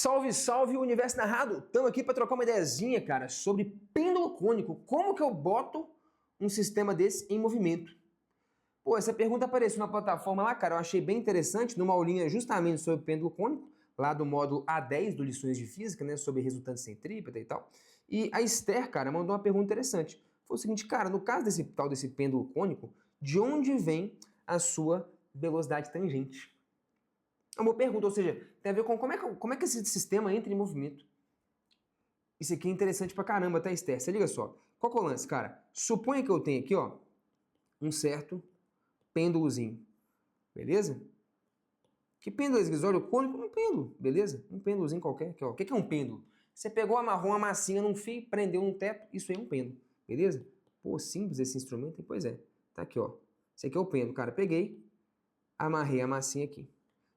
Salve, salve, Universo Narrado! Estamos aqui para trocar uma ideiazinha, cara, sobre pêndulo cônico. Como que eu boto um sistema desse em movimento? Pô, essa pergunta apareceu na plataforma lá, cara, eu achei bem interessante, numa aulinha justamente sobre pêndulo cônico, lá do módulo A10 do Lições de Física, né, sobre resultante centrípeta e tal. E a Esther, cara, mandou uma pergunta interessante. Foi o seguinte, cara, no caso desse pêndulo cônico, de onde vem a sua velocidade tangente? É uma boa pergunta, ou seja, tem a ver com como é que esse sistema entra em movimento. Isso aqui é interessante pra caramba, tá, Esther? Você liga só. Qual que é o lance, cara? Suponha que eu tenha aqui, ó, um certo pêndulozinho, beleza? Que pêndulo é esse? Olha, o cônico é um pêndulo, beleza? Um pêndulozinho qualquer. Aqui, ó. O que é um pêndulo? Você pegou, amarrou uma massinha num fio, prendeu um teto, isso aí é um pêndulo, beleza? Pô, simples esse instrumento, hein? Pois é. Tá aqui, ó. Esse aqui é o pêndulo, cara. Peguei, amarrei a massinha aqui.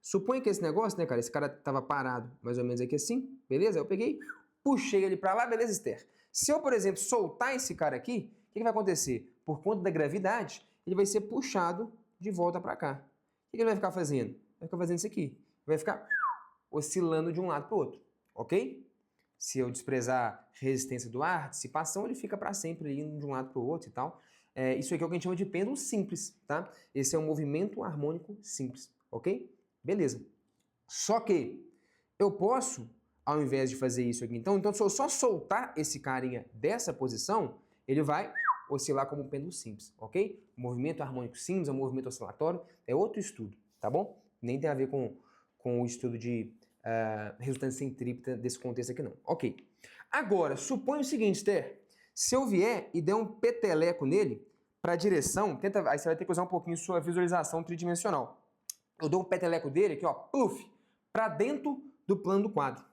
Suponha que esse negócio, né, cara, esse cara tava parado mais ou menos aqui assim, beleza? Eu peguei, puxei ele pra lá, beleza, Esther? Se eu, por exemplo, soltar esse cara aqui, o que vai acontecer? Por conta da gravidade, ele vai ser puxado de volta pra cá. O que ele vai ficar fazendo? Vai ficar fazendo isso aqui. Vai ficar oscilando de um lado pro outro, ok? Se eu desprezar a resistência do ar, dissipação, ele fica para sempre indo de um lado pro outro e tal. Isso aqui é o que a gente chama de pêndulo simples, tá? Esse é um movimento harmônico simples, ok? Beleza. Só que eu posso, ao invés de fazer isso aqui, então se eu só soltar esse carinha dessa posição, ele vai oscilar como um pêndulo simples, ok? O movimento harmônico simples, o movimento oscilatório, é outro estudo, tá bom? Nem tem a ver com o estudo de resultante centrípeta desse contexto aqui não. Ok. Agora, suponha o seguinte, Esther, se eu vier e der um peteleco nele, para a direção, aí você vai ter que usar um pouquinho sua visualização tridimensional. Eu dou um peteleco dele aqui, ó, pluf, para dentro do plano do quadro.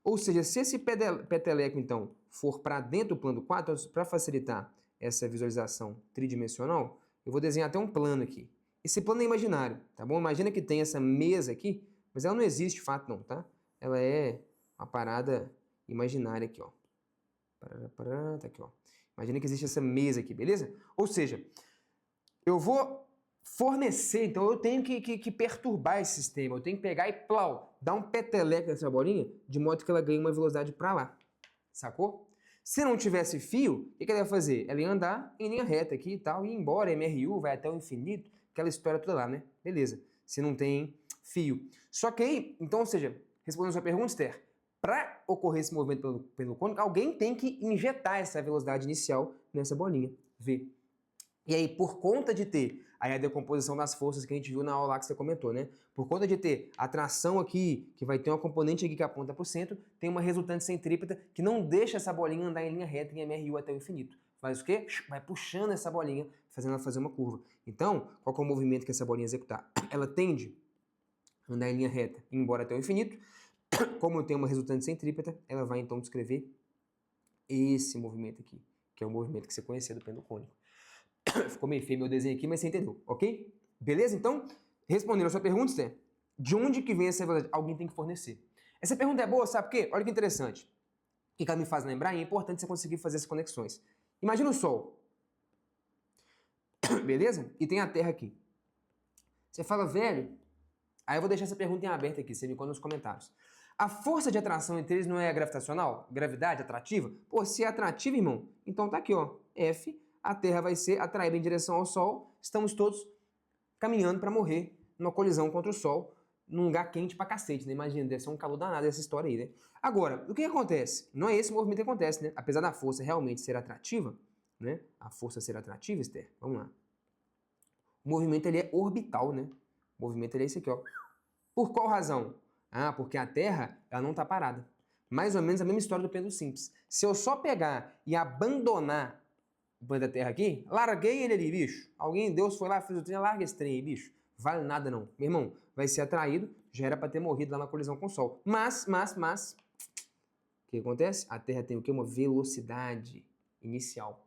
Ou seja, se esse peteleco, então, for para dentro do plano do quadro, para facilitar essa visualização tridimensional, eu vou desenhar até um plano aqui. Esse plano é imaginário, tá bom? Imagina que tem essa mesa aqui, mas ela não existe de fato não, tá? Ela é uma parada imaginária aqui, ó. Tá aqui, ó. Imagina que existe essa mesa aqui, beleza? Ou seja, eu vou fornecer, então eu tenho que perturbar esse sistema, eu tenho que pegar e plau, dar um peteleco nessa bolinha, de modo que ela ganhe uma velocidade para lá, sacou? Se não tivesse fio, o que ela ia fazer? Ela ia andar em linha reta aqui e tal, e ir embora, MRU, vai até o infinito, aquela história toda lá, né? Beleza, se não tem fio. Só que aí, então, ou seja, respondendo a sua pergunta, Esther, para ocorrer esse movimento pelo cônico, alguém tem que injetar essa velocidade inicial nessa bolinha, V. E aí, por conta de ter aí a decomposição das forças que a gente viu na aula lá que você comentou, né? Por conta de ter a tração aqui, que vai ter uma componente aqui que aponta para o centro, tem uma resultante centrípeta que não deixa essa bolinha andar em linha reta em MRU até o infinito. Faz o quê? Vai puxando essa bolinha, fazendo ela fazer uma curva. Então, qual que é o movimento que essa bolinha executar? Ela tende a andar em linha reta e ir embora até o infinito. Como tem uma resultante centrípeta, ela vai então descrever esse movimento aqui, que é o movimento que você conhecia do pêndulo cônico. Ficou meio feio meu desenho aqui, mas você entendeu, ok? Beleza? Então, respondendo a sua pergunta, Sté, de onde que vem essa velocidade? Alguém tem que fornecer. Essa pergunta é boa, sabe por quê? Olha que interessante. O que ela me faz lembrar, e é importante você conseguir fazer essas conexões. Imagina o Sol. Beleza? E tem a Terra aqui. Você fala, velho, aí eu vou deixar essa pergunta em aberto aqui, você me conta nos comentários. A força de atração entre eles não é gravitacional? Gravidade atrativa? Pô, se é atrativa, irmão, então tá aqui, ó, F, a Terra vai ser atraída em direção ao Sol, estamos todos caminhando para morrer numa colisão contra o Sol, num lugar quente pra cacete, né? Imagina, deve ser um calor danado essa história aí, né? Agora, o que acontece? Não é esse movimento que acontece, né? Apesar da força realmente ser atrativa, né? A força ser atrativa, Esther, vamos lá. O movimento, ele é orbital, né? O movimento, ele é esse aqui, ó. Por qual razão? Ah, porque a Terra, ela não tá parada. Mais ou menos a mesma história do pêndulo simples. Se eu só pegar e abandonar o planeta Terra aqui, larguei ele ali, bicho. Alguém, Deus foi lá, fez o trem, larga esse trem aí, bicho. Vale nada não. Meu irmão, vai ser atraído, já era para ter morrido lá na colisão com o Sol. Mas, o que acontece? A Terra tem o quê? Uma velocidade inicial.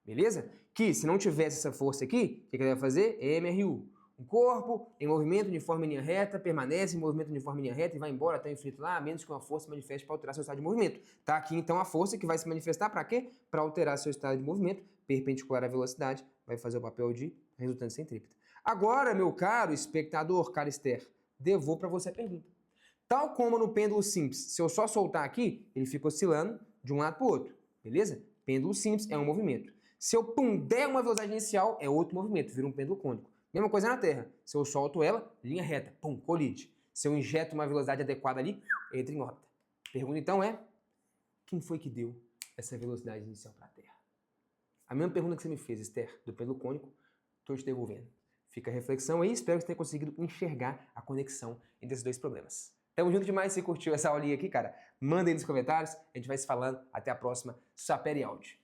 Beleza? Que se não tivesse essa força aqui, o que ela vai fazer? MRU. Um corpo em movimento uniforme em linha reta, permanece em movimento uniforme em linha reta e vai embora até o infinito lá, a menos que uma força se manifeste para alterar seu estado de movimento. Tá aqui então a força que vai se manifestar para quê? Para alterar seu estado de movimento, perpendicular à velocidade, vai fazer o papel de resultante centrípeta. Agora, meu caro espectador, cara Esther, devolvo para você a pergunta. Tal como no pêndulo simples, se eu só soltar aqui, ele fica oscilando de um lado para o outro, beleza? Pêndulo simples é um movimento. Se eu der uma velocidade inicial, é outro movimento, vira um pêndulo cônico. Mesma coisa na Terra. Se eu solto ela, linha reta, colide. Se eu injeto uma velocidade adequada ali, entra em órbita. Pergunta então é, quem foi que deu essa velocidade inicial para a Terra? A mesma pergunta que você me fez, Esther, do pêndulo cônico, estou te devolvendo. Fica a reflexão aí, espero que você tenha conseguido enxergar a conexão entre esses dois problemas. Tamo junto demais, se curtiu essa aulinha aqui, cara, manda aí nos comentários, a gente vai se falando, até a próxima, Sapere Audio.